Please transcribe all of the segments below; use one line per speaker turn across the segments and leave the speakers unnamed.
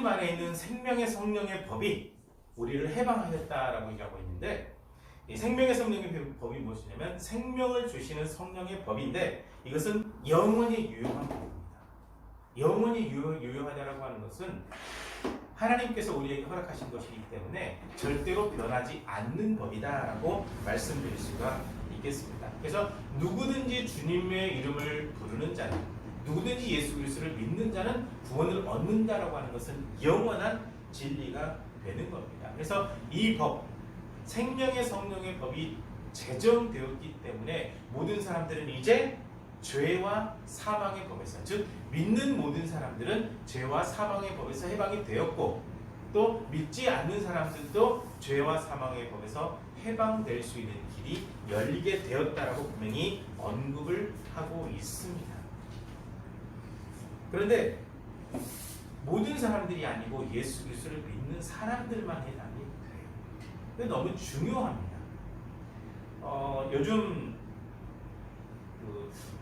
하나님 안에 있는 생명의 성령의 법이 우리를 해방하였다라고 얘기하고 있는데, 이 생명의 성령의 법이 무엇이냐면 생명을 주시는 성령의 법인데, 이것은 영원히 유효한 법입니다. 영원히 유효하다라고 하는 것은 하나님께서 우리에게 허락하신 것이기 때문에 절대로 변하지 않는 법이다라고 말씀드릴 수가 있겠습니다. 그래서 누구든지 주님의 이름을 부르는 자는, 누구든지 예수 그리스도를 믿는 자는 구원을 얻는다라고 하는 것은 영원한 진리가 되는 겁니다. 그래서 이 법, 생명의 성령의 법이 제정되었기 때문에 모든 사람들은 이제 죄와 사망의 법에서, 즉 믿는 모든 사람들은 죄와 사망의 법에서 해방이 되었고, 또 믿지 않는 사람들도 죄와 사망의 법에서 해방될 수 있는 길이 열리게 되었다라고 분명히 언급을 하고 있습니다. 그런데 모든 사람들이 아니고 예수 그리스도를 믿는 사람들만 해당이 돼요. 근데 너무 중요합니다. 요즘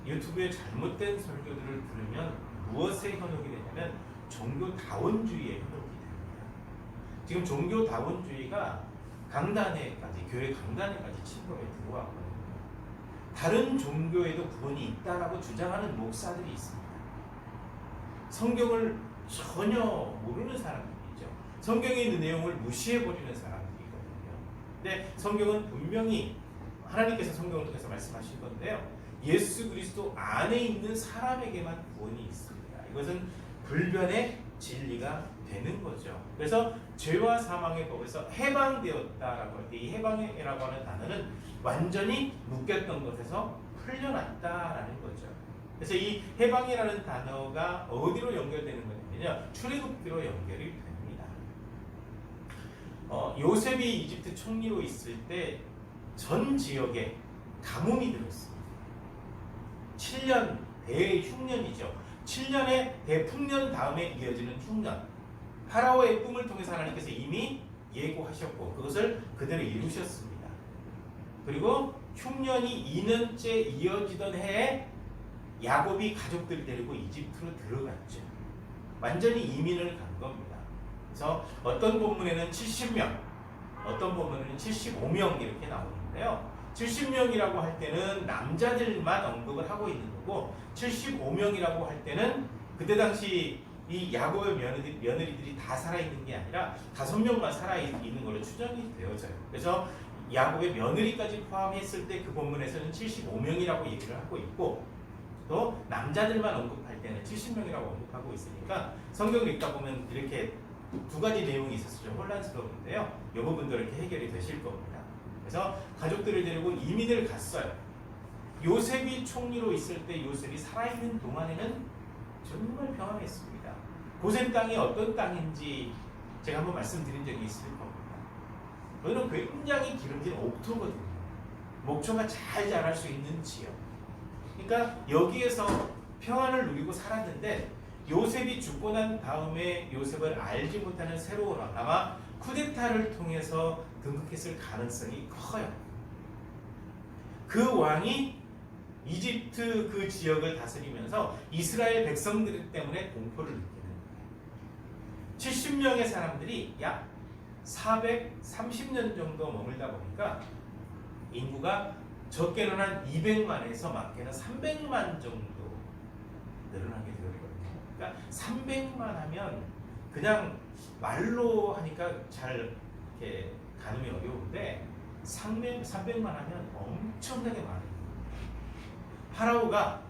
유튜브에 잘못된 설교들을 들으면 무엇에 현혹이 되냐면 종교다원주의에 현혹이 됩니다. 지금 종교다원주의가 강단에까지, 교회 강단에까지 침범해 들어왔거든요. 다른 종교에도 구원이 있다라고 주장하는 목사들이 있습니다. 성경을 전혀 모르는 사람들이죠. 성경에 있는 내용을 무시해버리는 사람들이거든요. 근데 성경은 분명히 하나님께서 성경을 통해서 말씀하신 건데요, 예수 그리스도 안에 있는 사람에게만 구원이 있습니다. 이것은 불변의 진리가 되는 거죠. 그래서 죄와 사망의 법에서 해방되었다라고 할 때, 이 해방이라고 하는 단어는 완전히 묶였던 것에서 풀려났다라는 거죠. 그래서 이 해방이라는 단어가 어디로 연결되는 거냐면요, 출애굽기로 연결이 됩니다. 요셉이 이집트 총리로 있을 때 전 지역에 가뭄이 들었습니다. 7년 대흉년이죠. 7년의 대풍년 다음에 이어지는 흉년. 파라오의 꿈을 통해서 하나님께서 이미 예고하셨고 그것을 그대로 이루셨습니다. 그리고 흉년이 2년째 이어지던 해에 야곱이 가족들을 데리고 이집트로 들어갔죠. 완전히 이민을 간 겁니다. 그래서 어떤 본문에는 70명, 어떤 본문에는 75명 이렇게 나오는데요. 70명이라고 할 때는 남자들만 언급을 하고 있는 거고, 75명이라고 할 때는 그때 당시 이 야곱의 며느리들이 다 살아있는 게 아니라 5명만 살아있는 걸로 추정이 되어져요. 그래서 야곱의 며느리까지 포함했을 때 그 본문에서는 75명이라고 얘기를 하고 있고, 또 남자들만 언급할 때는 70명이라고 언급하고 있으니까 성경을 읽다 보면 이렇게 두 가지 내용이 있어서 좀 혼란스러운데요, 이 부분도 이렇게 해결이 되실 겁니다. 그래서 가족들을 데리고 이민을 갔어요. 요셉이 총리로 있을 때 요셉이 살아있는 동안에는 정말 평안했습니다. 고센 땅이 어떤 땅인지 제가 한번 말씀드린 적이 있을 겁니다. 그거는 굉장히 기름진 옥토거든요. 목초가 잘 자랄 수 있는 지역. 그러니까 여기에서 평안을 누리고 살았는데, 요셉이 죽고 난 다음에 요셉을 알지 못하는 새로운 왕, 아마 쿠데타를 통해서 등극했을 가능성이 커요. 그 왕이 이집트 그 지역을 다스리면서 이스라엘 백성들 때문에 공포를 느끼는 거예요. 70명의 사람들이 약 430년 정도 머물다 보니까 인구가 적게는 한 200만에서 많게는 300만 정도 늘어나게 되었거든요. 그러니까 300만 하면 그냥 말로 하니까 잘 이렇게 가늠이 어려운데 300만 하면 엄청나게 많아요. 파라오가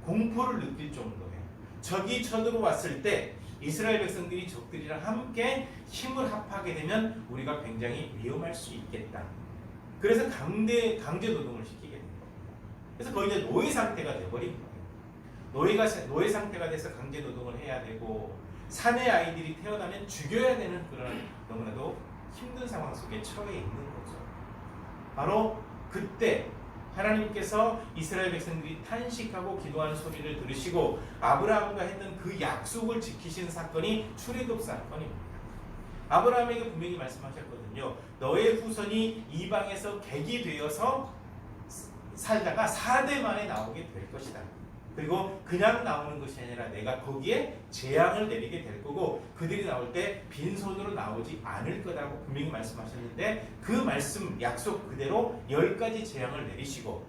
공포를 느낄 정도예요. 적이 쳐들어왔을 때 이스라엘 백성들이 적들이랑 함께 힘을 합하게 되면 우리가 굉장히 위험할 수 있겠다. 그래서 강제 노동을 시키게 된 겁니다. 그래서 거의 이제 노예 상태가 되어버린 거예요. 노예 상태가 돼서 강제 노동을 해야 되고, 사내 아이들이 태어나면 죽여야 되는 그런 너무나도 힘든 상황 속에 처해 있는 거죠. 바로 그때 하나님께서 이스라엘 백성들이 탄식하고 기도하는 소리를 들으시고 아브라함과 했던 그 약속을 지키신 사건이 출애굽 사건입니다. 아브라함에게 분명히 말씀하셨거든요. 너의 후손이 이방에서 객이 되어서 살다가 4대 만에 나오게 될 것이다. 그리고 그냥 나오는 것이 아니라 내가 거기에 재앙을 내리게 될 거고 그들이 나올 때 빈손으로 나오지 않을 거라고 분명히 말씀하셨는데 그 말씀 약속 그대로 10가지 재앙을 내리시고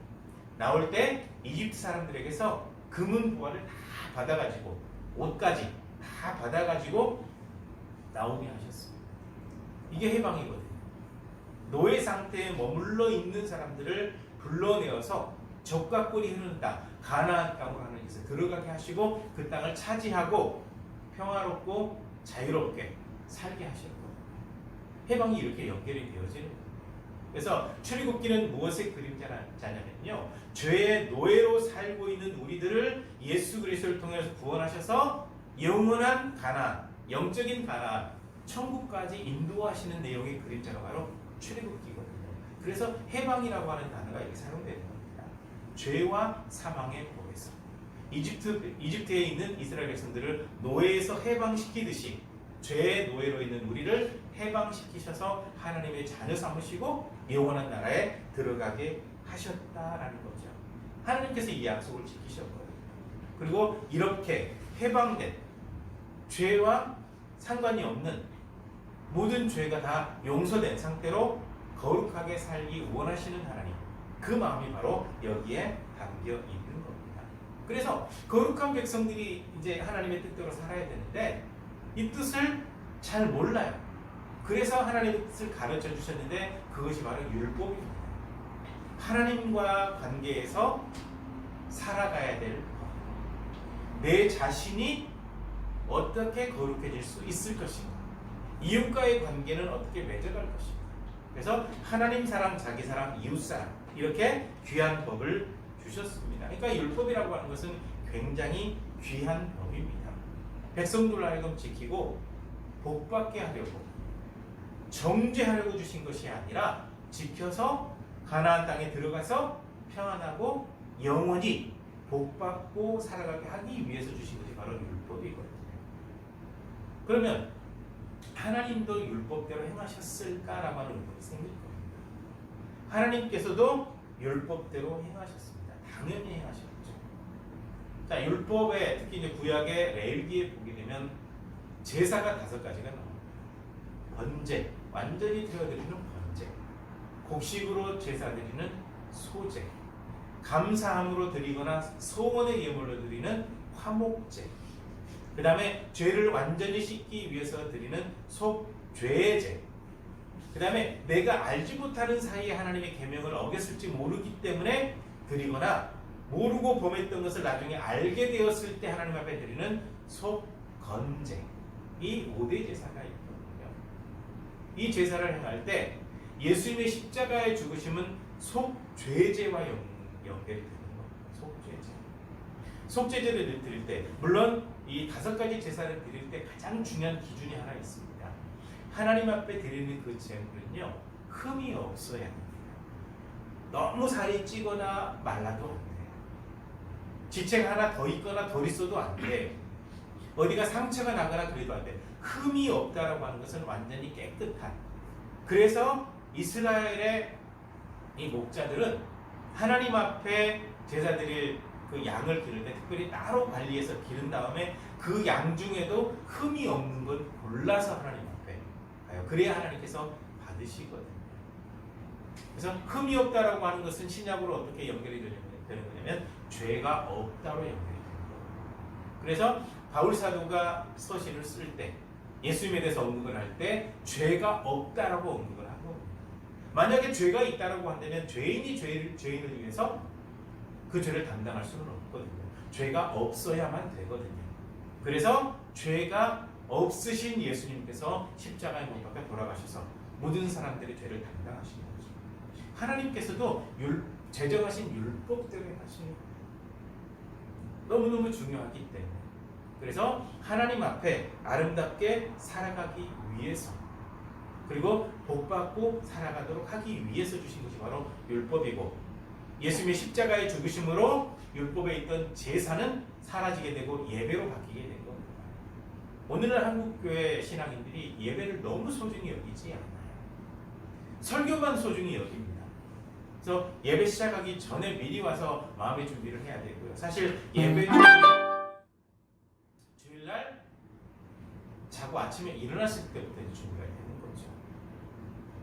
나올 때 이집트 사람들에게서 금은 보화를 다 받아가지고 옷까지 다 받아가지고 나오게 하셨습니다. 이게 해방이거든요. 노예 상태에 머물러 있는 사람들을 불러내어서 적과 꿀이 흐른다. 가나안 땅으로 하나님께서 들어가게 하시고 그 땅을 차지하고 평화롭고 자유롭게 살게 하실 거예요. 해방이 이렇게 연결이 되어지는 거예요. 그래서 출애굽기는 무엇의 그림자냐면요. 죄의 노예로 살고 있는 우리들을 예수 그리스도를 통해서 구원하셔서 영원한 가나안, 영적인 가나안, 천국까지 인도하시는 내용의 그림자가 바로 출애굽기거든요. 그래서 해방이라고 하는 단어가 이렇게 사용되는 겁니다. 죄와 사망의 법에서 이집트에 있는 이스라엘 백성들을 노예에서 해방시키듯이 죄의 노예로 있는 우리를 해방시키셔서 하나님의 자녀 삼으시고 영원한 나라에 들어가게 하셨다라는 거죠. 하나님께서 이 약속을 지키셨거든요. 그리고 이렇게 해방된 죄와 상관이 없는 모든 죄가 다 용서된 상태로 거룩하게 살기 원하시는 하나님, 그 마음이 바로 여기에 담겨 있는 겁니다. 그래서 거룩한 백성들이 이제 하나님의 뜻대로 살아야 되는데 이 뜻을 잘 몰라요. 그래서 하나님의 뜻을 가르쳐 주셨는데 그것이 바로 율법입니다. 하나님과 관계에서 살아가야 될 법. 내 자신이 어떻게 거룩해질 수 있을 것인가. 이웃과의 관계는 어떻게 맺어갈 것인가. 그래서 하나님 사랑, 자기 사랑, 이웃 사랑 이렇게 귀한 법을 주셨습니다. 그러니까 율법이라고 하는 것은 굉장히 귀한 법입니다. 백성들을 하여금 지키고 복받게 하려고 정죄하려고 주신 것이 아니라 지켜서 가나안 땅에 들어가서 평안하고 영원히 복받고 살아가게 하기 위해서 주신 것이 바로 율법이거든요. 그러면 하나님도 율법대로 행하셨을까라고 하는 의문이 생길 겁니다. 하나님께서도 율법대로 행하셨습니다. 당연히 행하셨죠. 자, 율법에 특히 이제 구약의 레위기에 보게 되면 제사가 5가지가 나옵니다. 번제, 완전히 드려드리는 번제, 곡식으로 제사 드리는 소제, 감사함으로 드리거나 소원의 예물로 드리는 화목제, 그 다음에 죄를 완전히 씻기 위해서 드리는 속죄제, 그 다음에 내가 알지 못하는 사이에 하나님의 계명을 어겼을지 모르기 때문에 드리거나 모르고 범했던 것을 나중에 알게 되었을 때 하나님 앞에 드리는 속건제, 이 5대 제사가 있거든요. 이 제사를 행할 때 예수님의 십자가의 죽으심은 속죄제와 연결이 되는 겁니다. 속죄제. 속죄제를 드릴 때 물론 이 5가지 제사를 드릴 때 가장 중요한 기준이 하나 있습니다. 하나님 앞에 드리는 그 제물은요, 흠이 없어야 합니다. 너무 살이 찌거나 말라도 안 돼요. 지체가 하나 더 있거나 덜 있어도 안 돼. 어디가 상처가 나거나 그래도 안 돼. 흠이 없다라고 하는 것은 완전히 깨끗한. 그래서 이스라엘의 이 목자들은 하나님 앞에 제사 드릴 그 양을 기를 때 특별히 따로 관리해서 기른 다음에 그 양 중에도 흠이 없는 걸 골라서 하나님 앞에 가요. 그래야 하나님께서 받으시거든요. 그래서 흠이 없다라고 하는 것은 신약으로 어떻게 연결이 되는 거냐면 죄가 없다로 연결이 되는 거예요. 그래서 바울 사도가 서신을 쓸 때 예수님에 대해서 언급을 할 때 죄가 없다라고 언급을 하고, 만약에 죄가 있다라고 한다면 죄인이 죄인을 위해서 그 죄를 담당할 수는 없거든요. 죄가 없어야만 되거든요. 그래서 죄가 없으신 예수님께서 십자가에 못 박혀 돌아가셔서 모든 사람들의 죄를 담당하신 거죠. 하나님께서도 제정하신 율법대로 하시는 거예요. 너무너무 중요하기 때문에. 그래서 하나님 앞에 아름답게 살아가기 위해서, 그리고 복받고 살아가도록 하기 위해서 주신 것이 바로 율법이고, 예수님의 십자가의 죽으심으로 율법에 있던 제사는 사라지게 되고 예배로 바뀌게 된 겁니다. 오늘날 한국교회 신앙인들이 예배를 너무 소중히 여기지 않아요. 설교만 소중히 여깁니다. 그래서 예배 시작하기 전에 미리 와서 마음의 준비를 해야 되고요. 사실 예배 주일날 자고 아침에 일어났을 때부터 준비가 되는 거죠.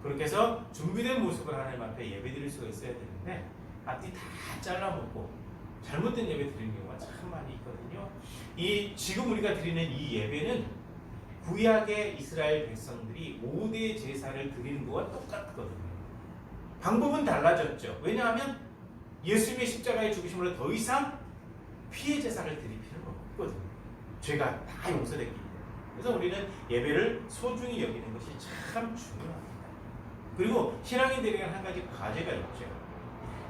그렇게 해서 준비된 모습을 하나님 앞에 예배 드릴 수가 있어야 되는데 앞뒤 다 잘라먹고 잘못된 예배 드리는 경우가 참 많이 있거든요. 지금 우리가 드리는 이 예배는 구약의 이스라엘 백성들이 5대 제사를 드리는 것과 똑같거든요. 방법은 달라졌죠. 왜냐하면 예수님의 십자가의 죽으심으로 더 이상 피해 제사를 드릴 필요가 없거든요. 죄가 다 용서됐기 때문에. 그래서 우리는 예배를 소중히 여기는 것이 참 중요합니다. 그리고 신앙인들에게 한 가지 과제가 있죠.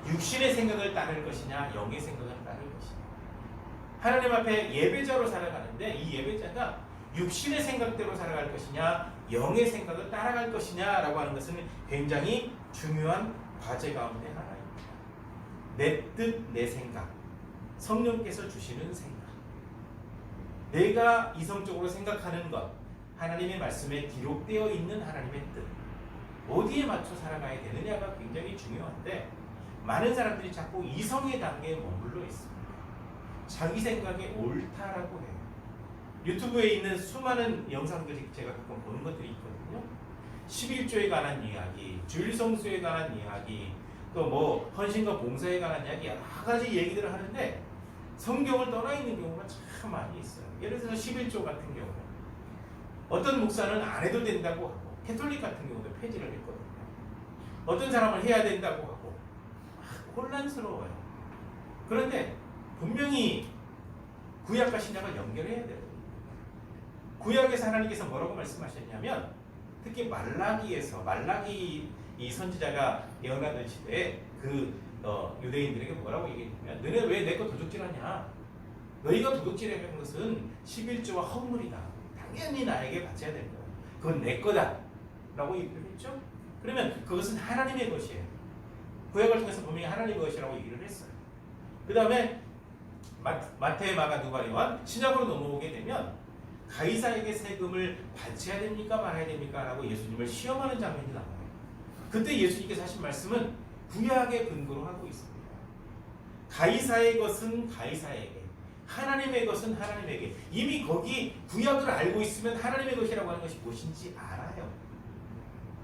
육신의 생각을 따를 것이냐 영의 생각을 따를 것이냐. 하나님 앞에 예배자로 살아가는데 이 예배자가 육신의 생각대로 살아갈 것이냐 영의 생각을 따라갈 것이냐라고 하는 것은 굉장히 중요한 과제 가운데 하나입니다. 내 뜻, 내 생각, 성령께서 주시는 생각, 내가 이성적으로 생각하는 것, 하나님의 말씀에 기록되어 있는 하나님의 뜻, 어디에 맞춰 살아가야 되느냐가 굉장히 중요한데 많은 사람들이 자꾸 이성의 단계에 머물러 있습니다. 자기 생각이 옳다라고 해요. 유튜브에 있는 수많은 영상들이 제가 가끔 보는 것들이 있거든요. 11조에 관한 이야기, 주일성수에 관한 이야기, 또 뭐 헌신과 봉사에 관한 이야기 여러 가지 얘기들을 하는데 성경을 떠나 있는 경우가 참 많이 있어요. 예를 들어서 11조 같은 경우 어떤 목사는 안 해도 된다고 하고 캐톨릭 같은 경우도 폐지를 했거든요. 어떤 사람은 해야 된다고 하고 혼란스러워요. 그런데 분명히 구약과 신약을 연결해야 돼요. 구약에서 하나님께서 뭐라고 말씀하셨냐면 특히 말라기 이 선지자가 예언하던 시대에 유대인들에게 뭐라고 얘기했냐면 너네 왜 내 거 도둑질하냐? 너희가 도둑질하는 것은 11조와 헌물이다. 당연히 나에게 바쳐야 될 거야. 그건 내 거다 라고 얘기를 했죠. 그러면 그것은 하나님의 것이에요. 구약을 통해서 분명히 하나님의 것이라고 얘기를 했어요. 그 다음에 마태, 마가, 누가, 요한 신약으로 넘어오게 되면 가이사에게 세금을 바쳐야 됩니까 말아야 됩니까? 라고 예수님을 시험하는 장면이 나와요. 그때 예수님께서 하신 말씀은 구약의 근거로 하고 있습니다. 가이사의 것은 가이사에게, 하나님의 것은 하나님에게. 이미 거기 구약을 알고 있으면 하나님의 것이라고 하는 것이 무엇인지 알아요.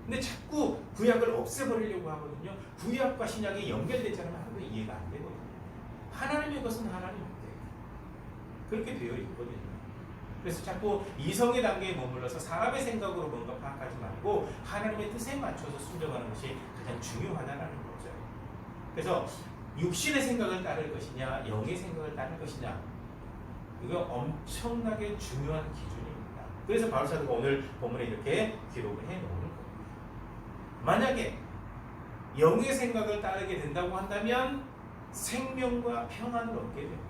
근데 자꾸 구약을 없애버리려고 하거든요. 구약과 신약이 연결되지 않으면 하나도 이해가 안 되거든요. 하나님의 것은 하나님께 그렇게 되어 있거든요. 그래서 자꾸 이성의 단계에 머물러서 사람의 생각으로 뭔가 파악하지 말고 하나님의 뜻에 맞춰서 순종하는 것이 가장 중요하다는 거죠. 그래서 육신의 생각을 따를 것이냐 영의 생각을 따를 것이냐 이거 엄청나게 중요한 기준입니다. 그래서 바울 사도가 오늘 본문에 이렇게 기록을 해놓은 겁니다. 만약에 영의 생각을 따르게 된다고 한다면 생명과 평안을 얻게 됩니다.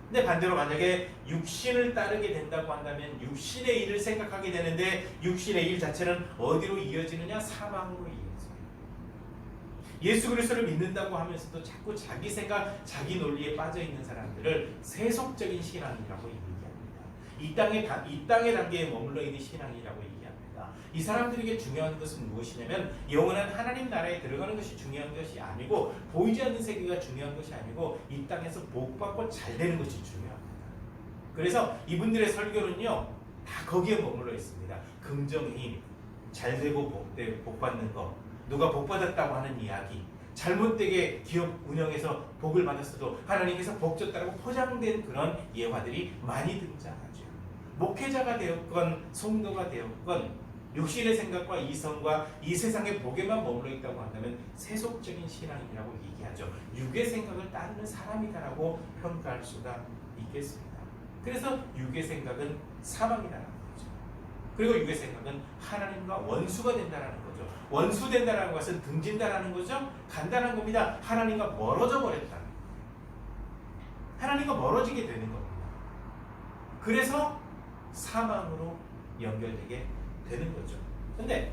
근데 반대로 만약에 육신을 따르게 된다고 한다면 육신의 일을 생각하게 되는데 육신의 일 자체는 어디로 이어지느냐? 사망으로 이어져요. 예수 그리스도를 믿는다고 하면서도 자꾸 자기 생각, 자기 논리에 빠져 있는 사람들을 세속적인 신앙이라고 얘기합니다. 이 땅의 단계에 머물러 있는 신앙이라고 얘기합니다. 이 사람들에게 중요한 것은 무엇이냐면 영원한 하나님 나라에 들어가는 것이 중요한 것이 아니고 보이지 않는 세계가 중요한 것이 아니고 이 땅에서 복받고 잘 되는 것이 중요합니다. 그래서 이분들의 설교는요 다 거기에 머물러 있습니다. 긍정의 힘, 잘 되고 복받는 것, 누가 복받았다고 하는 이야기, 잘못되게 기업 운영해서 복을 받았어도 하나님께서 복 줬다고 포장된 그런 예화들이 많이 등장하죠. 목회자가 되었건 성도가 되었건 육신의 생각과 이성과 이 세상의 복에만 머물러 있다고 한다면 세속적인 신앙이라고 얘기하죠. 육의 생각을 따르는 사람이다라고 평가할 수가 있겠습니다. 그래서 육의 생각은 사망이라는 거죠. 그리고 육의 생각은 하나님과 원수가 된다는 거죠. 원수된다는 것은 등진다라는 거죠. 간단한 겁니다. 하나님과 멀어져 버렸다. 하나님과 멀어지게 되는 겁니다. 그래서 사망으로 연결되게 되는 거죠. 근데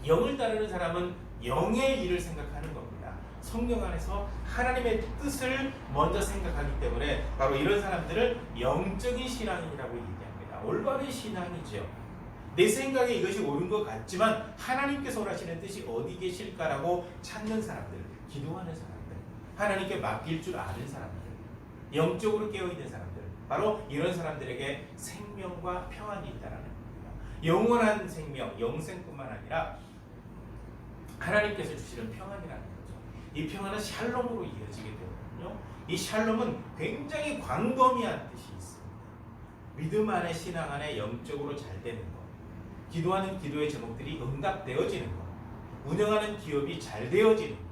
영을 따르는 사람은 영의 일을 생각하는 겁니다. 성령 안에서 하나님의 뜻을 먼저 생각하기 때문에 바로 이런 사람들을 영적인 신앙이라고 얘기합니다. 올바른 신앙이죠. 내 생각에 이것이 옳은 것 같지만 하나님께서 원하시는 뜻이 어디 계실까라고 찾는 사람들, 기도하는 사람들, 하나님께 맡길 줄 아는 사람들, 영적으로 깨어있는 사람들, 바로 이런 사람들에게 생명과 평안이 있다는 겁니다. 영원한 생명, 영생뿐만 아니라 하나님께서 주시는 평안이라는 거죠. 이 평안은 샬롬으로 이어지게 되거든요. 이 샬롬은 굉장히 광범위한 뜻이 있습니다. 믿음 안에, 신앙 안에 영적으로 잘 되는 것, 기도하는 기도의 제목들이 응답되어지는 것, 운영하는 기업이 잘 되어지는 것,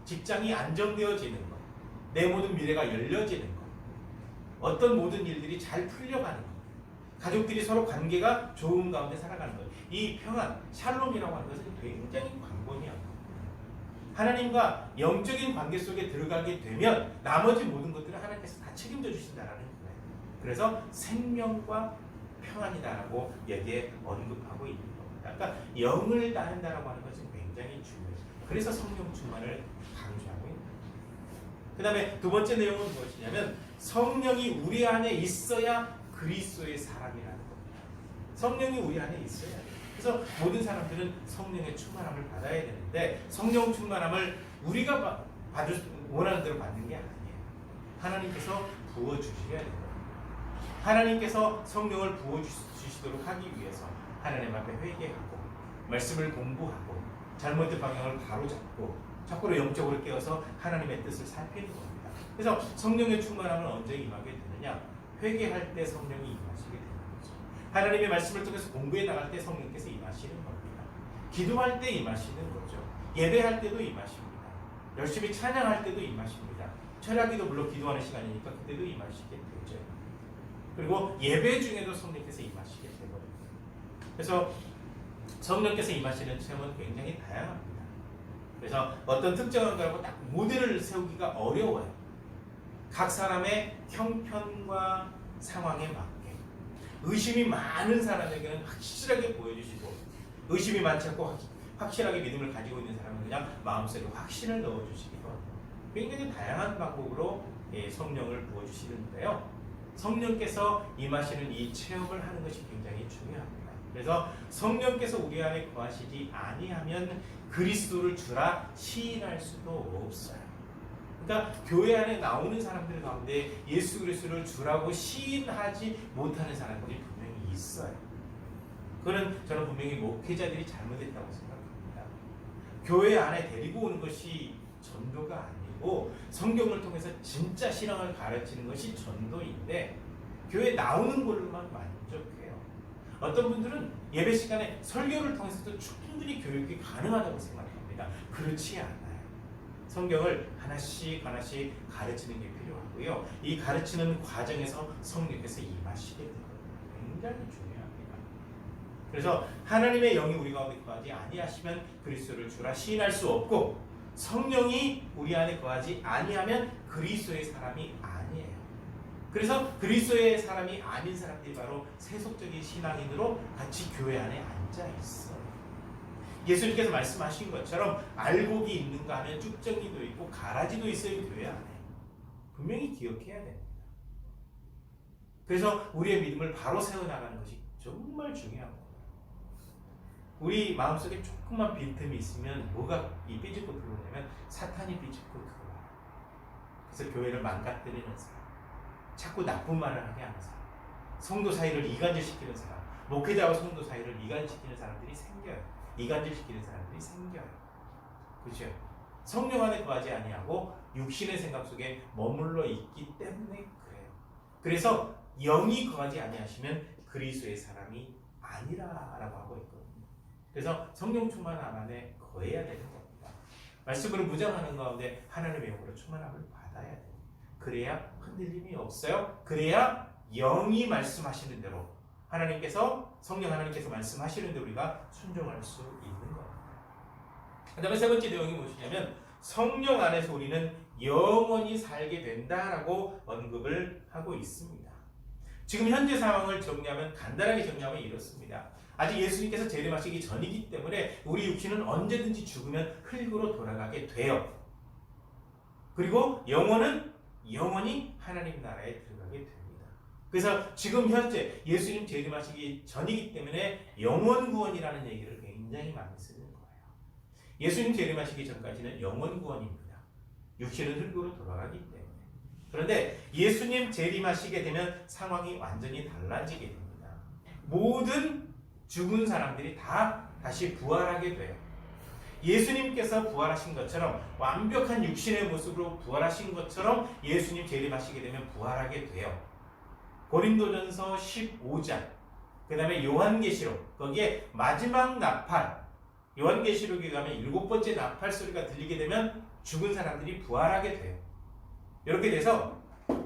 직장이 안정되어지는 것, 내 모든 미래가 열려지는 것, 어떤 모든 일들이 잘 풀려가는 것, 가족들이 서로 관계가 좋은 가운데 살아가는 것, 이 평안, 샬롬이라고 하는 것은 굉장히 광범위한 것. 하나님과 영적인 관계 속에 들어가게 되면 나머지 모든 것들을 하나님께서 다 책임져 주신다는 거예요. 그래서 생명과 평안이다라고 여기에 언급하고 있는 겁니다. 그러니까 영을 다한다라고 하는 것은 굉장히 중요해요. 그래서 성령 충만을 강조하고 있는 거예요. 그 다음에 두 번째 내용은 무엇이냐면 성령이 우리 안에 있어야 그리스도의 사람이라는 겁니다. 성령이 우리 안에 있어야 돼요. 그래서 모든 사람들은 성령의 충만함을 받아야 되는데 성령 충만함을 우리가 원하는 대로 받는 게 아니에요. 하나님께서 부어주셔야 돼요. 하나님께서 성령을 부어주시도록 하기 위해서 하나님 앞에 회개하고 말씀을 공부하고 잘못된 방향을 바로잡고 자꾸로 영적으로 깨어서 하나님의 뜻을 살피는 겁니다. 그래서 성령의 충만함은 언제 임하게 되느냐? 회개할 때 성령이 임하시게 되는 거죠. 하나님의 말씀을 통해서 공부해 나갈 때 성령께서 임하시는 겁니다. 기도할 때 임하시는 거죠. 예배할 때도 임하십니다. 열심히 찬양할 때도 임하십니다. 철야기도 물론 기도하는 시간이니까 그때도 임하시게 되죠. 그리고 예배 중에도 성령께서 임하시게 되거든요. 그래서 성령께서 임하시는 체험은 굉장히 다양합니다. 그래서 어떤 특정한 거라고 딱 모델을 세우기가 어려워요. 각 사람의 형편과 상황에 맞게 의심이 많은 사람에게는 확실하게 보여주시고 의심이 많지 않고 확실하게 믿음을 가지고 있는 사람은 그냥 마음속에 확신을 넣어주시기도 하고 굉장히 다양한 방법으로 성령을 부어주시는데요. 성령께서 임하시는 이 체험을 하는 것이 굉장히 중요합니다. 그래서 성령께서 우리 안에 거하시지 아니하면 그리스도를 주라 시인할 수도 없어요. 그러니까 교회 안에 나오는 사람들 가운데 예수 그리스도를 주라고 시인하지 못하는 사람들이 분명히 있어요. 그거는 저는 분명히 목회자들이 잘못했다고 생각합니다. 교회 안에 데리고 오는 것이 전도가 아니고 성경을 통해서 진짜 신앙을 가르치는 것이 전도인데 교회 나오는 걸로만 만족해요. 어떤 분들은 예배 시간에 설교를 통해서도 충분히 교육이 가능하다고 생각합니다. 그렇지 않아요. 성경을 하나씩 하나씩 가르치는 게 필요하고요. 이 가르치는 과정에서 성령께서 임하시게 되거든요. 굉장히 중요합니다. 그래서 하나님의 영이 우리 가운데 거하지 아니하시면 그리스도를 주라 시인할 수 없고 성령이 우리 안에 거하지 아니하면 그리스도의 사람이 아니에요. 그래서 그리스도의 사람이 아닌 사람들이 바로 세속적인 신앙인으로 같이 교회 안에 앉아 있어요. 예수님께서 말씀하신 것처럼 알곡이 있는가 하면 쭉정이도 있고 가라지도 있어요. 교회 안에. 분명히 기억해야 됩니다. 그래서 우리의 믿음을 바로 세워나가는 것이 정말 중요한 거예요. 우리 마음속에 조금만 빈틈이 있으면 뭐가 이 삐집고 들어오냐면 사탄이 삐집고 들어와요. 그래서 교회를 망가뜨리는 사람, 자꾸 나쁜 말을 하게 하는 사람, 성도 사이를 이간질시키는 사람, 목회자와 성도 사이를 이간시키는 사람들이 생겨요. 이간질시키는 사람들이 생겨요. 그렇죠? 성령 안에 거하지 아니하고 육신의 생각 속에 머물러 있기 때문에 그래요. 그래서 영이 거하지 아니하시면 그리스도의 사람이 아니라라고 하고 있거든요. 그래서 성령 충만함 안에 거해야 되는 겁니다. 말씀으로 무장하는 가운데 하나님의 영으로 충만함을 받아야 돼요. 그래야 흔들림이 없어요. 그래야 영이 말씀하시는 대로 성령 하나님께서 말씀하시는 대로 우리가 순종할 수 있는 겁니다. 그 다음에 세 번째 내용이 무엇이냐면 성령 안에서 우리는 영원히 살게 된다라고 언급을 하고 있습니다. 지금 현재 상황을 정리하면 간단하게 정리하면 이렇습니다. 아직 예수님께서 재림하시기 전이기 때문에 우리 육신은 언제든지 죽으면 흙으로 돌아가게 돼요. 그리고 영혼은 영원히 하나님 나라에 들어가게 됩니다. 그래서 지금 현재 예수님 재림하시기 전이기 때문에 영원 구원이라는 얘기를 굉장히 많이 쓰는 거예요. 예수님 재림하시기 전까지는 영원 구원입니다. 육신은 흙으로 돌아가기 때문에. 그런데 예수님 재림하시게 되면 상황이 완전히 달라지게 됩니다. 모든 죽은 사람들이 다 다시 부활하게 돼요. 예수님께서 부활하신 것처럼 완벽한 육신의 모습으로 부활하신 것처럼 예수님 재림하시게 되면 부활하게 돼요. 고린도전서 15장, 그 다음에 요한계시록, 거기에 마지막 나팔, 요한계시록에 가면 7번째 나팔 소리가 들리게 되면 죽은 사람들이 부활하게 돼요. 이렇게 돼서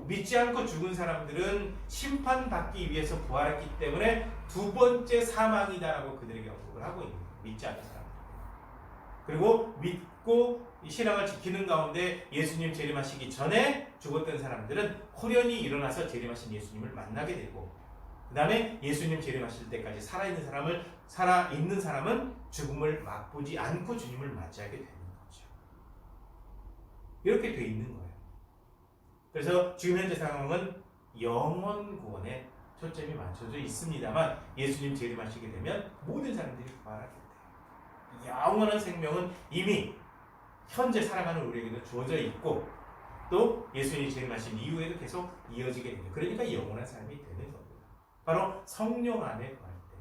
믿지 않고 죽은 사람들은 심판받기 위해서 부활했기 때문에 두 번째 사망이다라고 그들에게 언급을 하고 있는 거예요. 믿지 않는 사람들. 그리고 믿고 신앙을 지키는 가운데 예수님 재림하시기 전에 죽었던 사람들은 호련히 일어나서 재림하신 예수님을 만나게 되고, 그 다음에 예수님 재림하실 때까지 살아있는 사람은 죽음을 맛보지 않고 주님을 맞이하게 되는 거죠. 이렇게 돼 있는 거예요. 그래서 지금 현재 상황은 영원 구원에 초점이 맞춰져 있습니다만, 예수님 재림하시게 되면 모든 사람들이 부활하게 돼요. 영원한 생명은 이미 현재 살아가는 우리에게도 주어져 있고, 또 예수님이 재림하신 이후에도 계속 이어지게 됩니다. 그러니까 영원한 삶이 되는 겁니다. 바로 성령 안에 거할 때,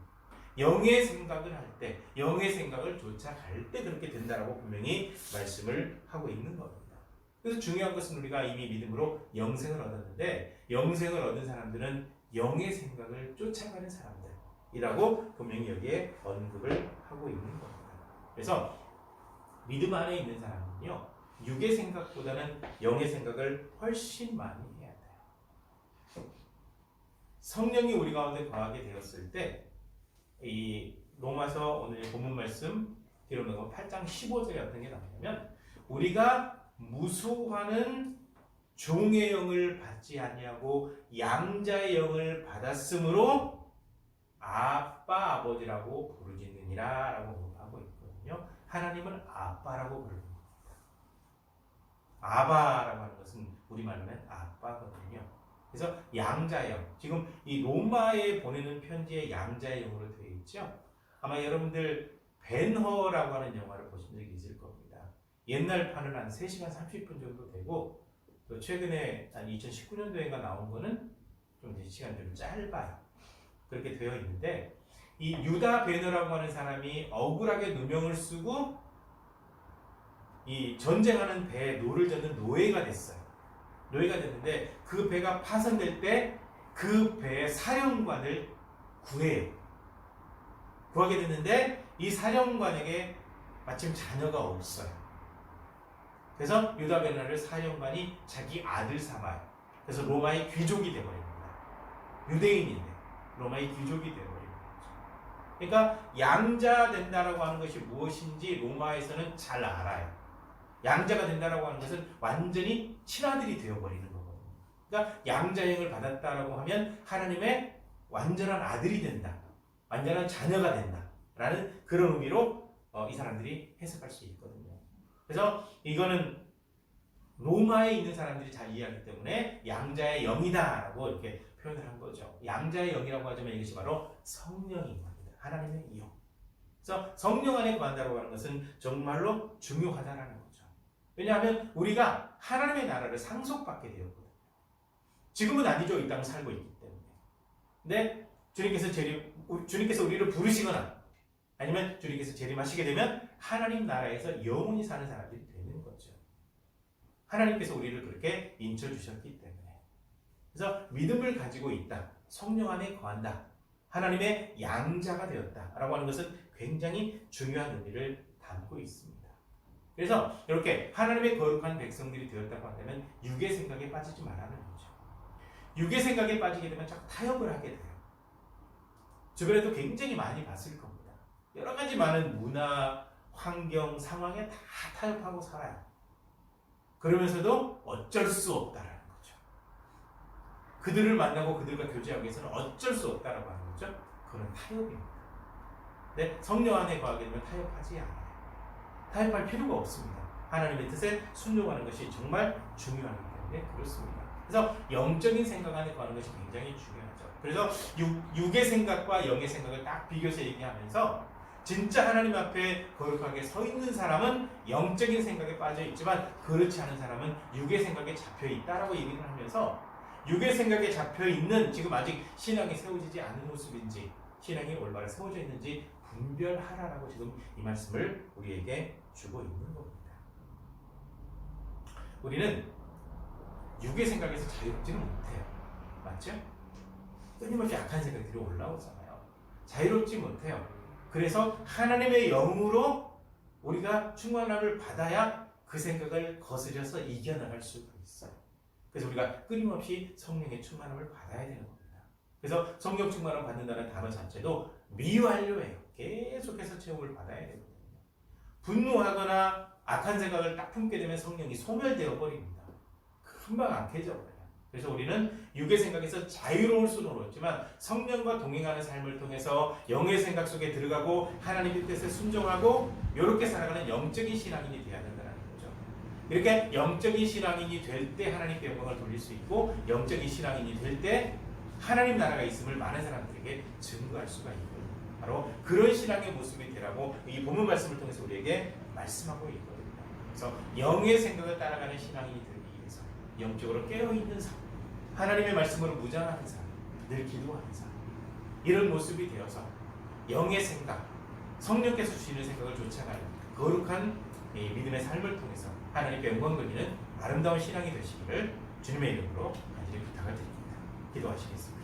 영의 생각을 할 때, 영의 생각을 쫓아갈 때 그렇게 된다라고 분명히 말씀을 하고 있는 겁니다. 그래서 중요한 것은 우리가 이미 믿음으로 영생을 얻었는데, 영생을 얻은 사람들은 영의 생각을 쫓아가는 사람들이라고 분명히 여기에 언급을 하고 있는 겁니다. 그래서 믿음 안에 있는 사람은요, 육의 생각보다는 영의 생각을 훨씬 많이 해야 돼요. 성령이 우리 가운데 거하게 되었을 때, 이 로마서 오늘 본문 말씀 뒤로 넘어가 8장 15절에 어떤 게 나오냐면, 우리가 무소하는 종의 영을 받지 아니하고 양자의 영을 받았으므로 아빠 아버지라고 부르짖느니라 라고 하고 있거든요. 하나님은 아빠라고 부릅니다. 아바라고 하는 것은 우리말로 하면 아빠거든요. 그래서 양자의 영, 지금 이 로마에 보내는 편지에 양자의 영으로 되어 있죠. 아마 여러분들 벤허라고 하는 영화를 보신 적이 있을 겁니다. 옛날 판은 한 3시간 30분 정도 되고, 또 최근에 한 2019년도인가 나온 거는 좀 시간이 좀 짧아요. 그렇게 되어 있는데, 이 유다 베너라고 하는 사람이 억울하게 누명을 쓰고 이 전쟁하는 배에 노를 젓는 노예가 됐어요. 노예가 됐는데 그 배가 파손될 때 그 배의 사령관을 구하게 됐는데, 이 사령관에게 마침 자녀가 없어요. 그래서 유다 베너를 사령관이 자기 아들 삼아요. 그래서 로마의 귀족이 되어버립니다. 유대인인데 로마의 귀족이 되어버립니다. 그러니까 양자 된다라고 하는 것이 무엇인지 로마에서는 잘 알아요. 양자가 된다라고 하는 것은 완전히 친아들이 되어버리는 거거든요. 그러니까 양자형을 받았다라고 하면 하나님의 완전한 아들이 된다, 완전한 자녀가 된다라는 그런 의미로 이 사람들이 해석할 수 있거든요. 그래서 이거는 로마에 있는 사람들이 잘 이해하기 때문에 양자의 영이다라고 이렇게 표현을 한 거죠. 양자의 영이라고 하자면 이것이 바로 성령인 겁니다. 하나님의 영. 그래서 성령 안에 거한다고 하는 것은 정말로 중요하다라는 거죠. 왜냐하면 우리가 하나님의 나라를 상속받게 되었거든요. 지금은 아니죠. 이 땅을 살고 있기 때문에. 근데 주님께서 우리를 부르시거나 아니면 주님께서 재림하시게 되면 하나님 나라에서 영원히 사는 사람들이 되는 거죠. 하나님께서 우리를 그렇게 인쳐주셨기 때문에. 그래서 믿음을 가지고 있다, 성령 안에 거한다, 하나님의 양자가 되었다 라고 하는 것은 굉장히 중요한 의미를 담고 있습니다. 그래서 이렇게 하나님의 거룩한 백성들이 되었다고 한다면 육의 생각에 빠지지 말라는 거죠. 육의 생각에 빠지게 되면 자꾸 타협을 하게 돼요. 주변에도 굉장히 많이 봤을 겁니다. 여러 가지 많은 문화, 환경, 상황에 다 타협하고 살아요. 그러면서도 어쩔 수 없다라는 거죠. 그들을 만나고 그들과 교제하기 위해서는 어쩔 수 없다라고 하는 거죠. 그건 타협입니다. 근데 성령 안에 거하게 되면 타협하지 않아요. 타협할 필요가 없습니다. 하나님의 뜻에 순종하는 것이 정말 중요하기 때문에 그렇습니다. 그래서 영적인 생각 안에 거하는 것이 굉장히 중요하죠. 그래서 육의 생각과 영의 생각을 딱 비교해서 얘기하면서 진짜 하나님 앞에 거룩하게 서 있는 사람은 영적인 생각에 빠져 있지만 그렇지 않은 사람은 육의 생각에 잡혀 있다라고 얘기를 하면서 육의 생각에 잡혀 있는 지금 아직 신앙이 세워지지 않은 모습인지 신앙이 올바로 세워져 있는지 분별하라라고 지금 이 말씀을 우리에게 주고 있는 겁니다. 우리는 육의 생각에서 자유롭지는 못해요. 맞죠? 끊임없이 악한 생각들이 올라오잖아요. 자유롭지 못해요. 그래서 하나님의 영으로 우리가 충만함을 받아야 그 생각을 거스려서 이겨나갈 수가 있어요. 그래서 우리가 끊임없이 성령의 충만함을 받아야 되는 겁니다. 그래서 성령 충만함 받는다는 단어 자체도 미완료예요. 계속해서 체험을 받아야 되거든요. 분노하거나 악한 생각을 딱 품게 되면 성령이 소멸되어 버립니다. 금방 악해져 버려요. 그래서 우리는 육의 생각에서 자유로울 수는 없지만 성령과 동행하는 삶을 통해서 영의 생각 속에 들어가고 하나님의 뜻에 순종하고 이렇게 살아가는 영적인 신앙인이 되어야 된다는 거죠. 이렇게 영적인 신앙인이 될 때 하나님께 영광을 돌릴 수 있고 영적인 신앙인이 될 때 하나님 나라가 있음을 많은 사람들에게 증거할 수가 있거든요. 바로 그런 신앙의 모습이 되라고 이 본문 말씀을 통해서 우리에게 말씀하고 있거든요. 그래서 영의 생각을 따라가는 신앙인이 되기 위해서 영적으로 깨어있는 삶, 하나님의 말씀으로 무장하는 삶, 늘 기도하는 삶, 이런 모습이 되어서 영의 생각, 성령께서 주시는 생각을 쫓아가는 거룩한 믿음의 삶을 통해서 하나님께 영광 돌리는 아름다운 신앙이 되시기를 주님의 이름으로 간절히 부탁을 드립니다. 기도하시겠습니다.